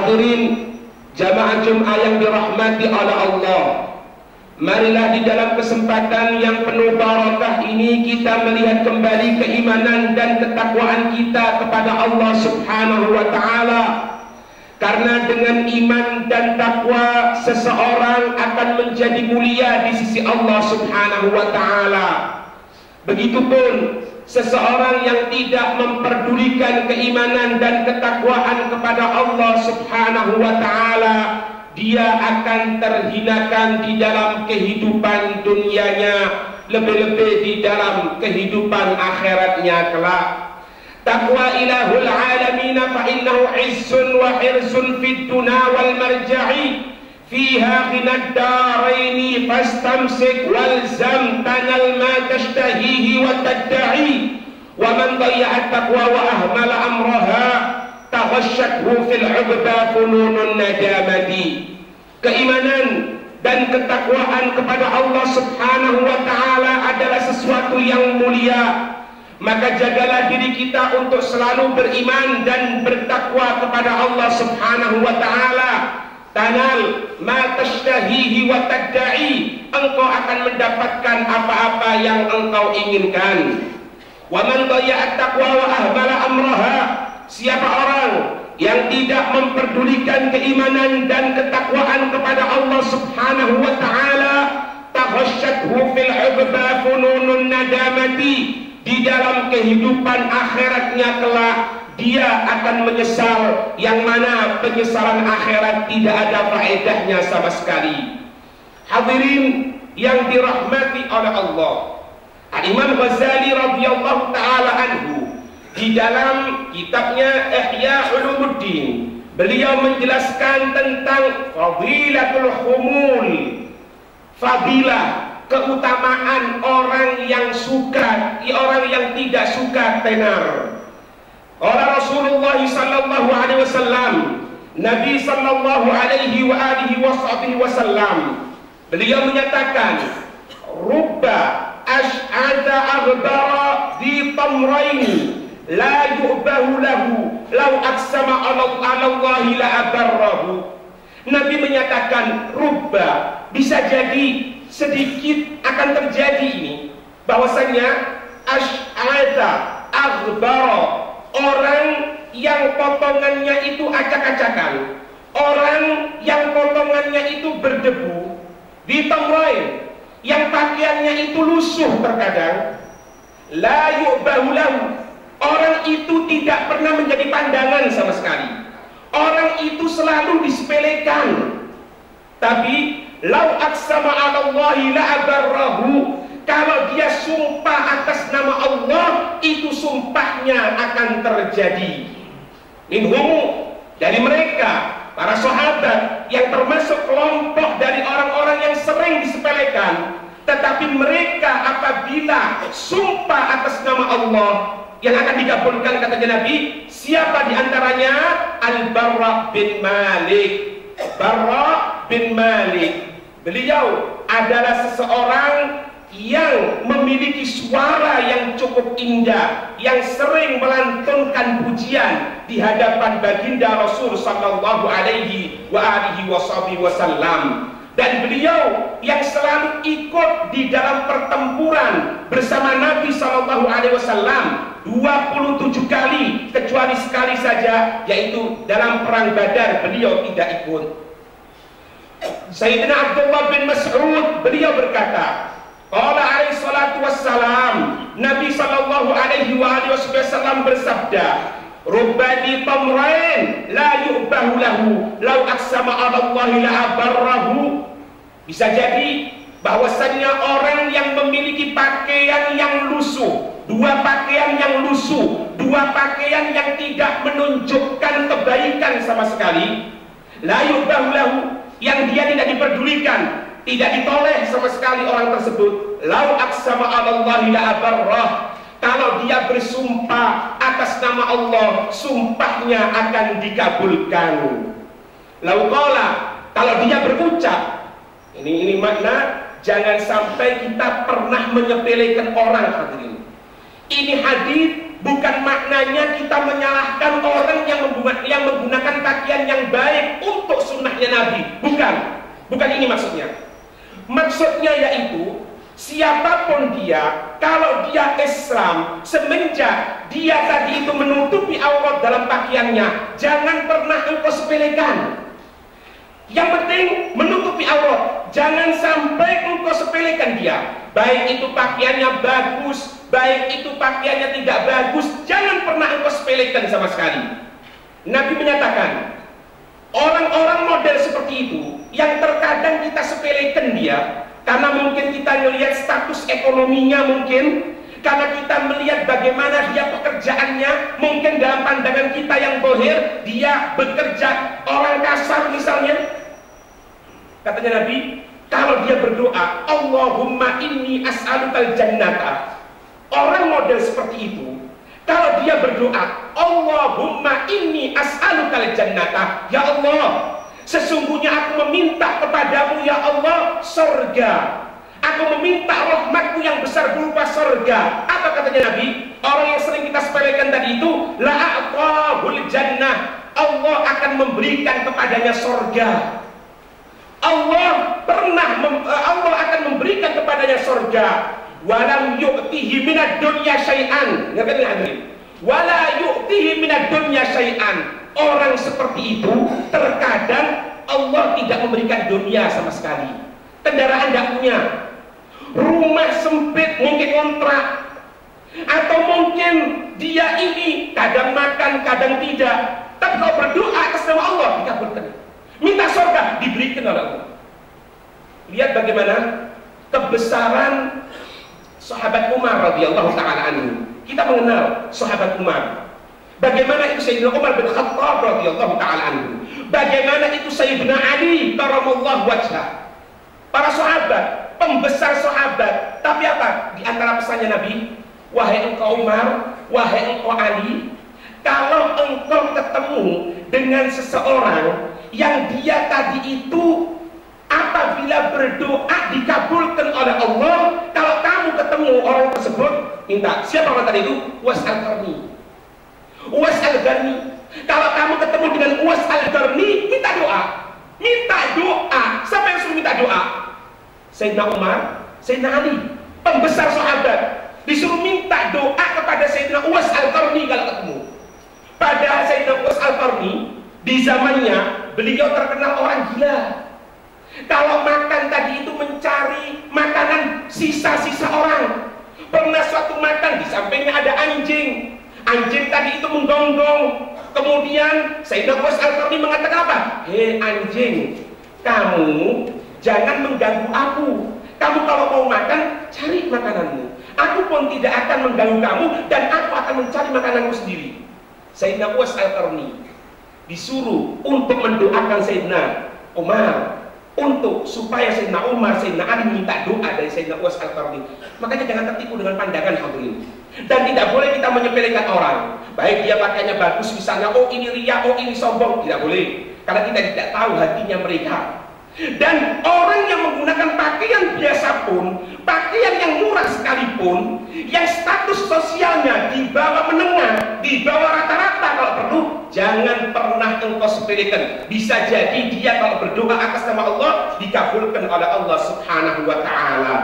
Hadirin jamaah Jumat yang dirahmati oleh Allah, marilah di dalam kesempatan yang penuh barakah ini kita melihat kembali keimanan dan ketakwaan kita kepada Allah Subhanahu wa taala. Karena dengan iman dan takwa seseorang akan menjadi mulia di sisi Allah Subhanahu wa taala. Begitupun seseorang yang tidak memperdulikan keimanan dan ketakwaan kepada Allah Subhanahu wa taala, dia akan terhinakan di dalam kehidupan dunianya, lebih-lebih di dalam kehidupan akhiratnya kelak. Taqwa ilahul alamin fa innahu izzun wa hirsun fid dunya wal marja'i fiha ghinad daraini fastamsik walzam tanal ma tashtahihi wa tadda'i wa man dayya'a taqwa wa ahmala amraha taghashshathu fil 'ubba fununun nadamati. Keimanan dan ketakwaan kepada Allah Subhanahu wa taala adalah sesuatu yang mulia. Maka jagalah diri kita untuk selalu beriman dan bertakwa kepada Allah Subhanahu wa taala. Tanal ma tashtahihi wa tadda'i, engkau akan mendapatkan apa-apa yang engkau inginkan. Wa man dayya'a taqwa wa ahmala amraha, siapa orang yang tidak memperdulikan keimanan dan ketakwaan kepada Allah Subhanahu wa taala, taghashshathu fil 'ubba fununun nadamati, di dalam kehidupan akhiratnya kelak dia akan menyesal, yang mana penyesalan akhirat tidak ada faedahnya sama sekali. Hadirin yang dirahmati oleh Allah, Imam Ghazali radhiyallahu taala anhu di dalam kitabnya Ihya Ulumuddin, beliau menjelaskan tentang fadilatul khumul, fadilah, keutamaan orang yang suka, orang yang tidak suka tenar. Oleh Rasulullah sallallahu alaihi wasallam, Nabi sallallahu alaihi wa alihi wasallam, beliau menyatakan, rubba ash'ada aghbara di tamraini la yu'bahu lahu law aqsama 'ala Allahi la abarrahu. Nabi menyatakan rubba, bisa jadi sedikit akan terjadi ini, bahwasanya ash'ada aghbara, orang yang potongannya itu acak-acakan, orang yang potongannya itu berdebu, di tamrain, yang pakaiannya itu lusuh terkadang, la yu'bahu lahu, orang itu tidak pernah menjadi pandangan sama sekali, orang itu selalu disepelekan. Tapi lau aqsama 'ala Allahi la abarrahu, kalau dia sumpah atas nama Allah, itu sumpahnya akan terjadi. Minhum, dari mereka para sahabat yang termasuk kelompok dari orang-orang yang sering disepelekan, tetapi mereka apabila sumpah atas nama Allah yang akan dikabulkan, katanya Nabi, siapa diantaranya? Al-Barra bin Malik. Barra bin Malik, beliau adalah seseorang yang memiliki suara yang cukup indah, yang sering melantunkan pujian di hadapan baginda Rasul sallallahu alaihi wa alihi wasallam. Dan beliau yang selalu ikut di dalam pertempuran bersama Nabi sallallahu alaihi wasallam 27 kali, kecuali sekali saja, yaitu dalam perang Badar beliau tidak ikut. Sayyidina Abdullah bin Mas'ud, beliau berkata, qala alaihi salatu wassalam, Nabi sallallahu alaihi wasallam bersabda, rubbani tamrain la yu'bahu lahu law aqsama 'ala Allahi la abarrahu. Bisa jadi bahwasannya orang yang memiliki pakaian yang lusuh, dua pakaian yang lusuh, dua pakaian yang tidak menunjukkan kebaikan sama sekali, la yu'bahu lahu, yang dia tidak diperdulikan, tidak ditoleh sama sekali orang tersebut, lau aqsama 'ala Allahi la abarrah, kalau dia bersumpah atas nama Allah, sumpahnya akan dikabulkan. Lau qala, kalau dia berucap, ini makna jangan sampai kita pernah menyepelekan orang, hadirin. Ini hadis Bukan maknanya kita menyalahkan orang yang menggunakan pakaian yang baik untuk sunnahnya Nabi. Bukan ini maksudnya. Maksudnya yaitu siapapun dia, kalau dia Islam, semenjak dia tadi itu menutupi aurat dalam pakaiannya, jangan pernah engkau sepelekan. Yang penting menutupi aurat, jangan sampai engkau sepelekan dia. Baik itu pakaiannya bagus, baik itu pakaiannya tidak bagus, jangan pernah engkau sepelekan sama sekali. Nabi menyatakan, orang-orang model seperti itu yang terkadang kita sepelekan dia, karena mungkin kita melihat status ekonominya, mungkin karena kita melihat bagaimana dia pekerjaannya, mungkin dalam pandangan kita yang bohir, dia bekerja orang kasar misalnya. Katanya Nabi, kalau dia berdoa, Allahumma inni as'alukal jannata, orang model seperti itu, kalau dia berdoa, Allahumma inni as'alukal jannata, ya Allah, sesungguhnya aku meminta kepadamu ya Allah surga, aku meminta rahmatmu yang besar berupa surga. Apa katanya Nabi? Orang yang sering kita sepelekan tadi itu, la'aqahul jannah, Allah akan memberikan kepadanya surga. Allah akan memberikan kepadanya surga. Walam yu'tihi minad dunya syai'an. Ngerti enggak? Wala yu'tihi minad dunya syai'an. Orang seperti itu terkadang Allah tidak memberikan dunia sama sekali. Kendaraan tidak punya, rumah sempit, mungkin kontrak, atau mungkin dia ini kadang makan, kadang tidak. Tapi kalau berdoa atas nama Allah dikabulkan. Minta surga diberikan oleh Allah. Lihat bagaimana kebesaran sahabat Umar radhiyallahu taala anhu. Kita mengenal sahabat Umar. Bagaimana itu Sayyidina Umar bin Khattab radhiyallahu taala anhu. Bagaimana itu Sayyidina Ali karamallahu wajhah. Para sahabat, pembesar sahabat. Tapi apa? Di antara pesannya Nabi, wahai engkau Umar, wahai engkau Ali, kalau engkau ketemu dengan seseorang yang dia tadi itu apabila berdoa dikabulkan oleh Allah, kalau kamu ketemu orang tersebut, minta. Siapa orang tadi itu? Uwais Al-Qarni. Uwais Al-Qarni. Kalau kamu ketemu dengan Uwais Al-Qarni, minta doa. Minta doa. Siapa yang suruh minta doa? Sayyidina Umar, Sayyidina Ali, pembesar sahabat, disuruh minta doa kepada Sayyidina Uwais Al-Qarni kalau ketemu. Padahal Sayyidina Uwais Al-Qarni di zamannya beliau terkenal orang gila. Kalau makan tadi itu mencari makanan sisa-sisa orang. Pernah suatu makan di sampingnya ada anjing. Anjing tadi itu menggonggong. Kemudian Sayyidina Uwais Al-Qarni mengatakan apa? Hei anjing, kamu jangan mengganggu aku. Kamu kalau mau makan, cari makananmu. Aku pun tidak akan mengganggu kamu, dan aku akan mencari makananku sendiri. Sayyidina Uwais Al-Qarni disuruh untuk mendoakan Sayyidina Umar, untuk supaya Sayyidina Umar, Sayyidina Ali minta doa dari Sayyidina Uwais Al-Qarni. Makanya jangan tertipu dengan pandangan hadirin. Dan tidak boleh kita menyepelekan orang. Baik dia pakainya bagus misalnya, oh ini riya, oh ini sombong, tidak boleh. Karena kita tidak tahu hatinya mereka. Dan orang yang menggunakan pakaian biasa pun, pakaian yang murah sekalipun, yang status sosialnya di bawah menengah, di bawah rata-rata kalau perlu, jangan pernah engkau sepelekan. Bisa jadi dia kalau berdoa atas nama Allah dikabulkan oleh Allah Subhanahu wa taala.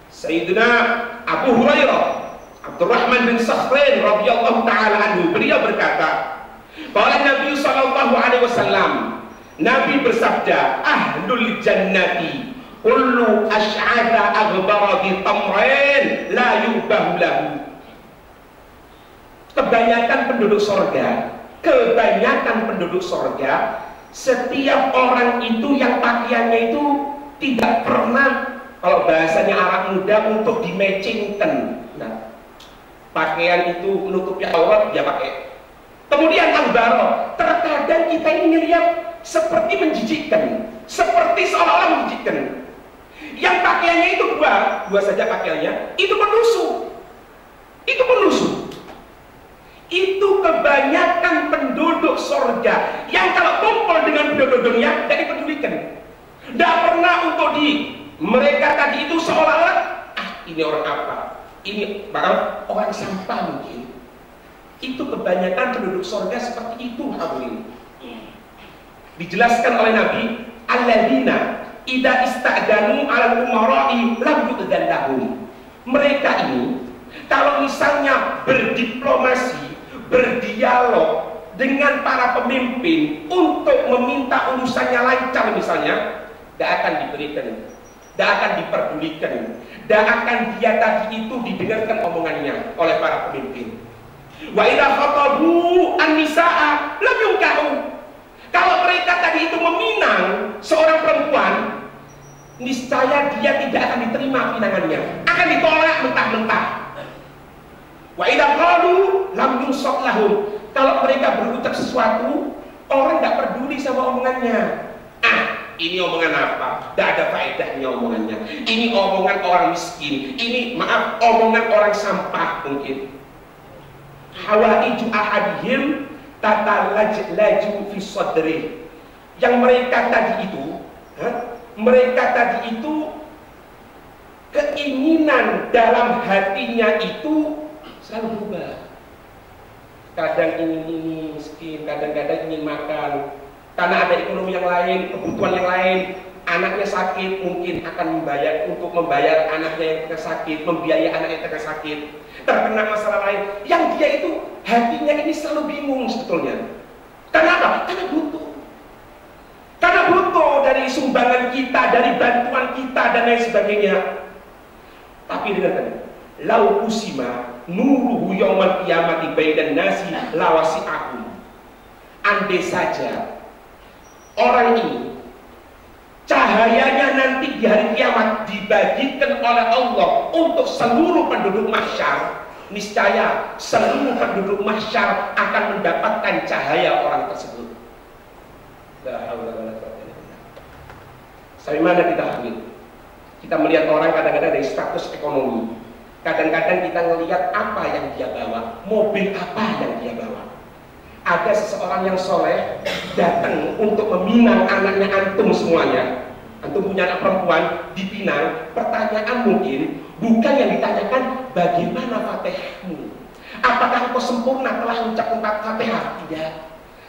Sayyidina Abu Hurairah Abdurrahman bin Sakhrin radhiyallahu taala anhu, beliau berkata, qala Nabi sallallahu alaihi wasallam, Nabi bersabda, ahlul jannati kullu asy'ada aghbara bi tamrin la yubahu lahu. Kebanyakan penduduk surga, setiap orang itu yang pakaiannya itu tidak pernah, kalau bahasanya Arab muda, untuk dimecingkan. Nah, pakaian itu menutupi aurat dia pakai. Kemudian aghbara, terkadang kita ini melihat seperti menjijikkan, seperti seolah-olah menjijikkan. Yang pakaiannya itu dua saja pakaiannya, itu penusuh. Itu kebanyakan penduduk surga yang kalau kumpul dengan penduduk dunia tidak dipedulikan. Tidak pernah untuk mereka tadi itu seolah-olah, ini orang apa? ini maaf orang sampah mungkin. Itu kebanyakan penduduk surga seperti itu hadirin. Dijelaskan oleh Nabi, alladzina idza ista'danu 'alal umara'i lam yu'dzan lahum. Mereka ini kalau misalnya berdiplomasi, berdialog dengan para pemimpin untuk meminta urusannya lancar misalnya, tidak akan diberikan, tidak akan diperdulikan, tidak akan dia tadi itu didengarkan omongannya oleh para pemimpin. Wa idza khatabu an-nisaa lam yunkahu. Kalau mereka tadi itu meminang seorang perempuan, niscaya dia tidak akan diterima pinangannya, akan ditolak mentah-mentah. Wa idza qalu lam yunsab lahum. Kalau mereka berucap sesuatu, orang tidak peduli sama omongannya. Ini omongan apa? Tidak ada faedahnya omongannya. Ini omongan orang miskin. Ini maaf, omongan orang sampah mungkin. Hawaiju ahadihim tatalaju fi sadri. Yang mereka tadi itu keinginan dalam hatinya itu selalu berubah. Kadang ingin ini miskin, kadang-kadang ingin makan. Karena ada ekonomi yang lain, kebutuhan yang lain. Anaknya sakit, mungkin akan membayar anaknya yang tengah sakit, membiayai anak yang tengah sakit. Terkena masalah lain, yang dia itu hatinya ini selalu bingung sebetulnya. Kenapa? Karena butuh dari sumbangan kita, dari bantuan kita dan lain sebagainya. Tapi dengarkan, lau kusima nuruhu yaumal qiyamati bainan nasi lawasi'ahum. Andai saja orang ini cahayanya nanti di hari kiamat dibagikan oleh Allah untuk seluruh penduduk mahsyar, niscaya seluruh penduduk mahsyar akan mendapatkan cahaya orang tersebut. La haula wala quwwata illa billah. Sampai mana kita ambil? Kita melihat orang kadang-kadang dari status ekonomi. Kadang-kadang kita melihat apa yang dia bawa, mobil apa yang dia bawa. Ada seseorang yang soleh datang untuk meminang anaknya antum semuanya. Antum punya anak perempuan dipinang. Pertanyaan mungkin bukan yang ditanyakan bagaimana fatihahmu, apakah engkau sempurna telah mengucapkan fatihah? Tidak.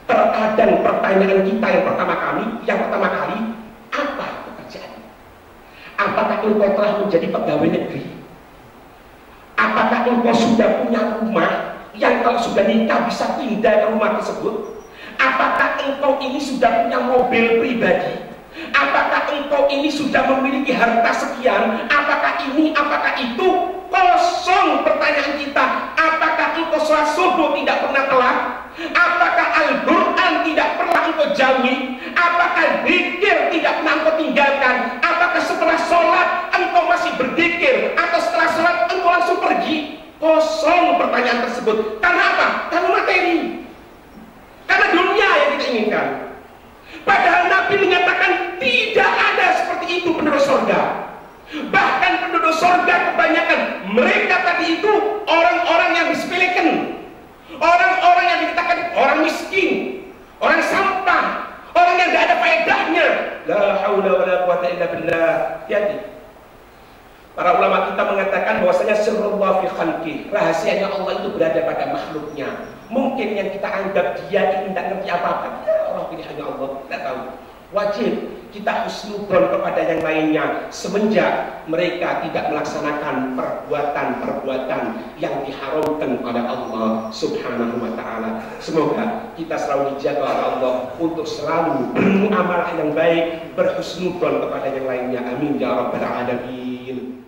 Terkadang pertanyaan kita yang pertama kali, apa pekerjaan? Apakah engkau telah menjadi pegawai negeri? Apakah engkau sudah punya rumah yang kalau sudah nikah bisa pindah ke rumah tersebut? Apakah engkau ini sudah punya mobil pribadi? Apakah engkau ini sudah memiliki harta sekian? Apakah ini, apakah itu? Kosong pertanyaan kita. Apakah engkau sholat subuh tidak pernah telat? Apakah Al-Quran tidak pernah engkau jauhi? Apakah zikir tidak pernah engkau tinggalkan? Apakah setelah sholat engkau masih berzikir? Atau setelah sholat engkau langsung pergi? Kosong pertanyaan tersebut. Karena apa? Karena materi. Karena dunia yang kita inginkan. Padahal Nabi menyatakan tidak ada seperti itu penduduk surga. Bahkan penduduk surga kebanyakan mereka tadi itu orang-orang yang disepelekan, orang-orang yang dikatakan orang miskin, orang sampah, orang yang tidak ada faedahnya. La haula wala quwata illa billah. Hati-hati. Para ulama kita mengatakan bahwasanya sirrullah fi khalqih, rahasianya Allah itu berada pada makhluknya. Mungkin yang kita anggap dia ini tidak ngerti apa-apa, ya Allah pilihannya Allah, tidak tahu. Wajib kita husnudzon kepada yang lainnya semenjak mereka tidak melaksanakan perbuatan-perbuatan yang diharamkan oleh Allah Subhanahu wa taala. Semoga kita selalu dijaga oleh Allah untuk selalu bermuamalah yang baik, berhusnudzon kepada yang lainnya. Amin ya rabbal alamin.